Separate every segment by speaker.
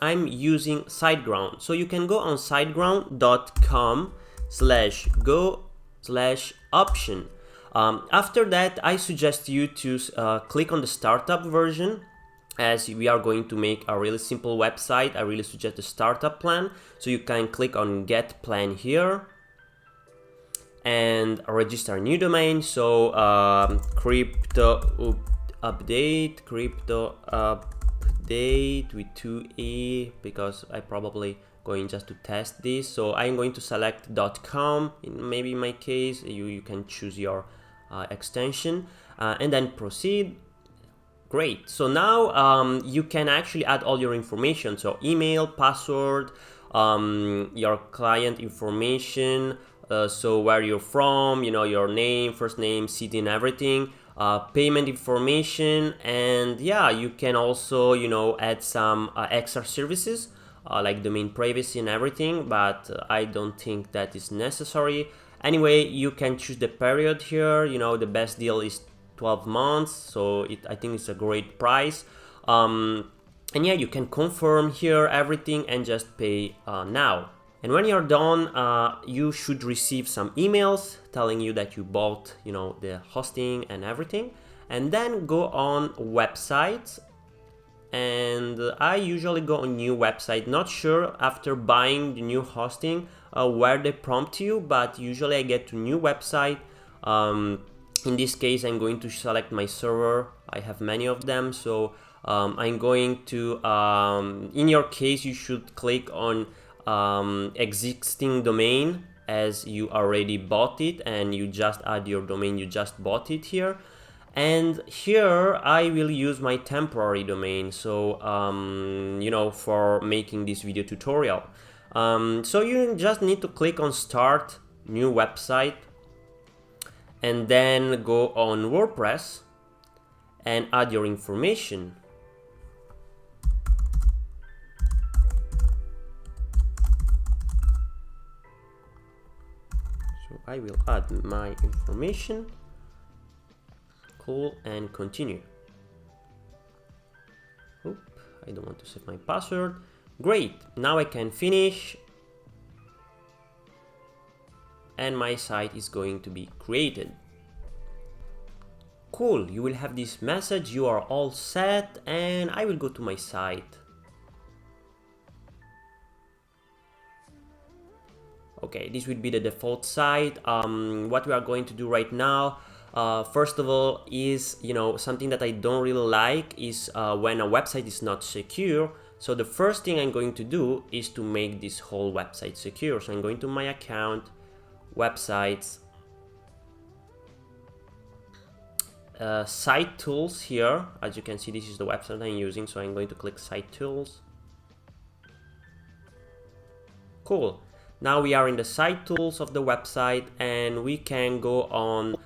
Speaker 1: I'm using SiteGround. So you can go on siteground.com/go/option. After that, I suggest you to click on the startup version. As we are going to make a really simple website, I really suggest the startup plan. So you can click on get plan here and register a new domain. So crypto update with 2e, because I probably going just to test this. So I'm going to select .com. Maybe in my case, you can choose your extension and then proceed. Great. So now you can actually add all your information. So email, password, your client information, so where you're from, your name, first name, city, and everything. Payment information, and yeah, you can also add some extra services like domain privacy and everything, but I don't think that is necessary. Anyway, you can choose the period here. The best deal is 12 months, so I think it's a great price. And yeah, you can confirm here everything and just pay now. And when you're done, you should receive some emails telling you that you bought, the hosting and everything. And then go on websites. And I usually go on new website. Not sure after buying the new hosting where they prompt you, but usually I get to new website. In this case, I'm going to select my server. I have many of them, so I'm going to. In your case, you should click on existing domain, as you already bought it and you just add your domain you just bought it here. And here I will use my temporary domain, so for making this video tutorial. So you just need to click on start new website and then go on WordPress and add your information. So I will add my information. Cool, and continue. Oop, I don't want to set my password. Great, now I can finish. And my site is going to be created. Cool, you will have this message, you are all set, and I will go to my site. Okay, this will be the default site. What we are going to do right now, first of all, is something that I don't really like is when a website is not secure. So the first thing I'm going to do is to make this whole website secure. So I'm going to my account, websites, site tools here. As you can see, this is the website I'm using, so I'm going to click site tools. Cool. Now we are in the site tools of the website, and we can go on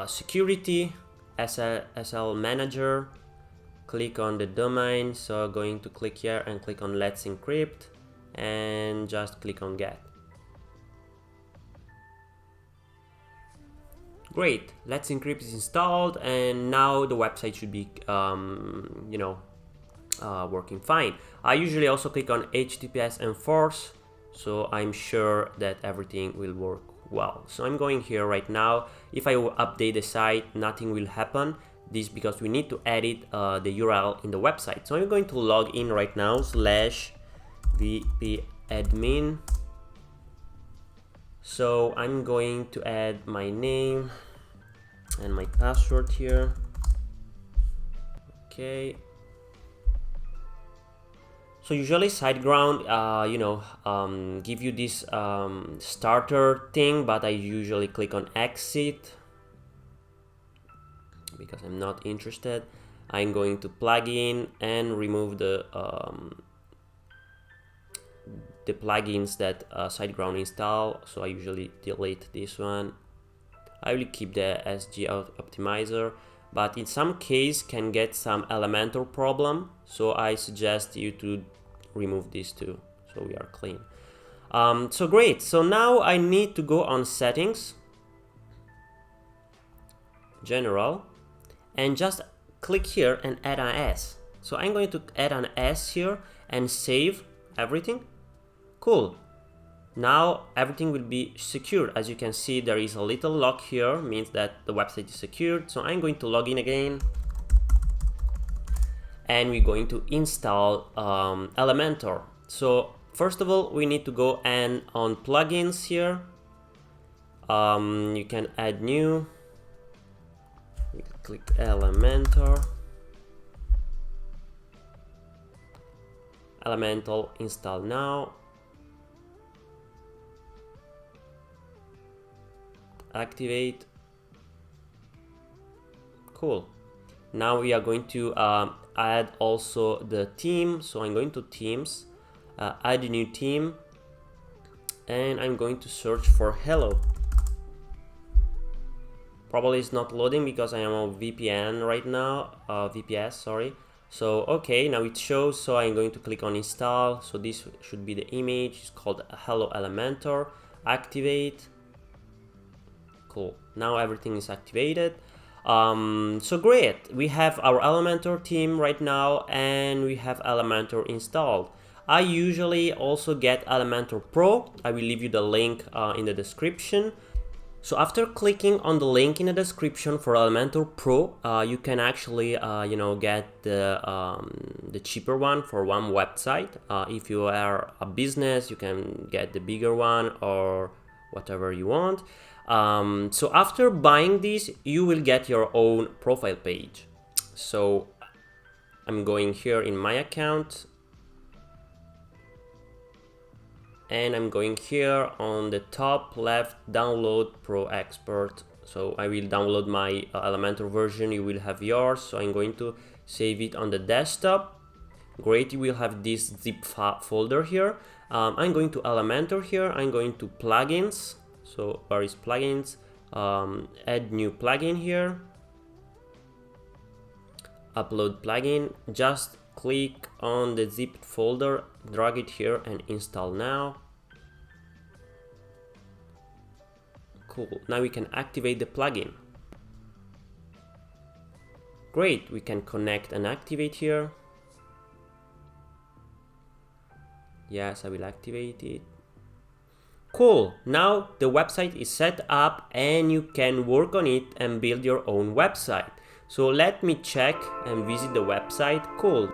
Speaker 1: security, SL manager, click on the domain. So going to click here and click on let's encrypt and just click on get. Great, let's encrypt is installed, and now the website should be working fine. I usually also click on HTTPS enforce, so I'm sure that everything will work well. So I'm going here right now. If I update the site, nothing will happen. This because we need to edit the URL in the website. So I'm going to log in right now, /vpadmin. So I'm going to add my name and my password here. Okay. So usually SiteGround, give you this starter thing, but I usually click on exit because I'm not interested. I'm going to plug in and remove the plugins that SiteGround install. So I usually delete this one. I will keep the SG optimizer, but in some case can get some Elementor problem. So I suggest you to remove these two, so we are clean. So great. So now I need to go on settings, general, and just click here and add an S. So I'm going to add an S here and save everything. Cool. Now everything will be secured. As you can see, there is a little lock here, means that the website is secured. So I'm going to log in again, and we're going to install Elementor. So first of all, we need to go and on plugins here. You can add new. You click Elementor. Elementor install now. Activate. Cool. Now we are going to add also the theme. So I'm going to themes, add a new theme, and I'm going to search for hello. Probably it's not loading because I am on VPN right now, VPS, sorry. So okay, now it shows, so I'm going to click on install. So this should be the image. It's called Hello Elementor. Activate. Cool. Now everything is activated. So great. We have our Elementor theme right now, and we have Elementor installed. I usually also get Elementor Pro. I will leave you the link in the description. So after clicking on the link in the description for Elementor Pro, you can actually, get the cheaper one for one website. If you are a business, you can get the bigger one or whatever you want. So after buying this, you will get your own profile page. So I'm going here in my account, and I'm going here on the top left, download Pro Expert. So I will download my Elementor version, you will have yours. So I'm going to save it on the desktop. Great, you will have this zip folder here. I'm going to Elementor here, I'm going to plugins. So where is plugins? Add new plugin here. Upload plugin. Just click on the zipped folder, drag it here, and install now. Cool. Now we can activate the plugin. Great. We can connect and activate here. Yes, I will activate it. Cool, now the website is set up and you can work on it and build your own website. So let me check and visit the website. Cool.